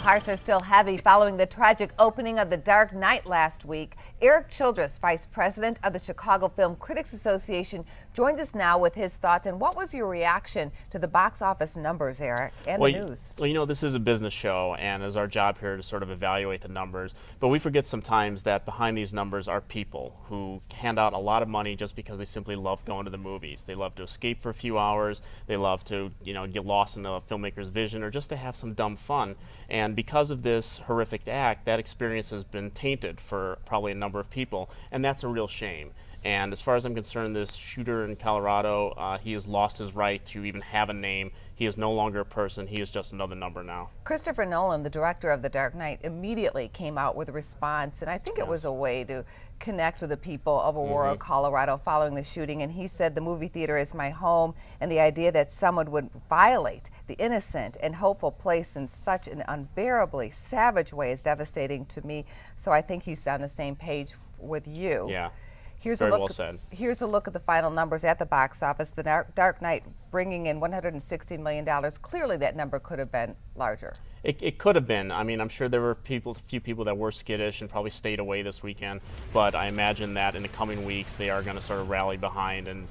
hearts are still heavy following the tragic opening of The Dark Knight last week. Erik Childress, Vice President of the Chicago Film Critics Association, joins us now with his thoughts. And what was your reaction to the box office numbers, Erik, and the news? Well, you know, this is a business show, and it's our job here to sort of evaluate the numbers. But we forget sometimes that behind these numbers are people who hand out a lot of money just because they simply love going to the movies. They love to escape for a few hours. They love to, get lost in a filmmaker's vision or just to have some dumb fun. And because of this horrific act, that experience has been tainted for probably a number of people, and that's a real shame. And as far as I'm concerned, this shooter in Colorado, he has lost his right to even have a name. He is no longer a person. He is just another number now. Christopher Nolan, the director of The Dark Knight, immediately came out with a response, and I think it was a way to connect with the people of Aurora, Colorado following the shooting. And he said, "The movie theater is my home, and the idea that someone would violate the innocent and hopeful place in such an unbearably savage way is devastating to me." So I think he's on the same page with you. Yeah. Here's Very a look. well said. Here's a look at the final numbers at the box office. The Dark Knight bringing in $160 million. Clearly, that number could have been larger. It could have been. I mean, I'm sure there were a few people that were skittish and probably stayed away this weekend. But I imagine that in the coming weeks, they are going to sort of rally behind and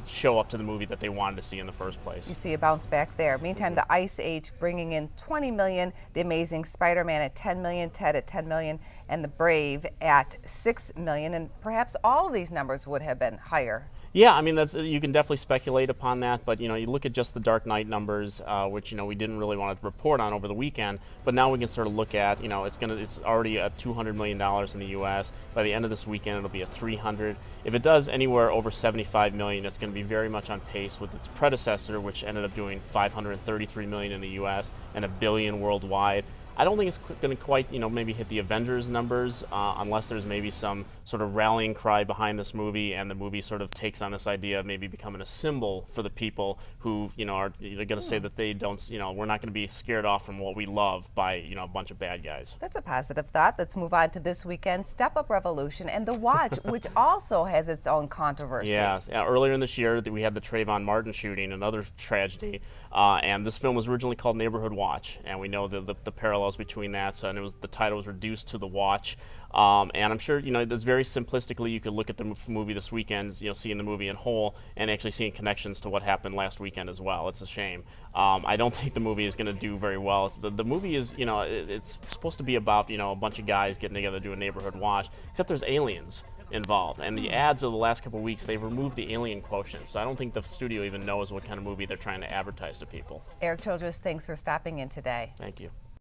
show up to the movie that they wanted to see in the first place. You see a bounce back there. Meantime, The Ice Age bringing in $20 million. The Amazing Spider-Man at $10 million. Ted at $10 million, and The Brave at $6 million. And perhaps all of these numbers would have been higher. Yeah, I mean, you can definitely speculate upon that, but you look at just the Dark Knight numbers, which we didn't really want to report on over the weekend, but now we can sort of look at, it's already at $200 million in the U.S. By the end of this weekend, it'll be at 300. If it does anywhere over 75 million, it's going to be very much on pace with its predecessor, which ended up doing 533 million in the U.S. and $1 billion worldwide. I don't think it's going to quite, maybe hit the Avengers numbers unless there's maybe some sort of rallying cry behind this movie, and the movie sort of takes on this idea of maybe becoming a symbol for the people who, are going to say that they don't, we're not going to be scared off from what we love by, a bunch of bad guys. That's a positive thought. Let's move on to this weekend's Step Up Revolution and The Watch, which also has its own controversy. Yeah, earlier in this year we had the Trayvon Martin shooting, another tragedy, and this film was originally called Neighborhood Watch, and we know the parallels between that. So, and the title was reduced to The Watch, and I'm sure that's very simplistically you could look at the movie this weekend, seeing the movie in whole and actually seeing connections to what happened last weekend as well. It's a shame. I don't think the movie is going to do very well. The movie is it's supposed to be about a bunch of guys getting together to do a neighborhood watch, except there's aliens involved, and the ads of the last couple of weeks, they've removed the alien quotient, so I don't think the studio even knows what kind of movie they're trying to advertise to people. Erik Childress, thanks for stopping in today. Thank you.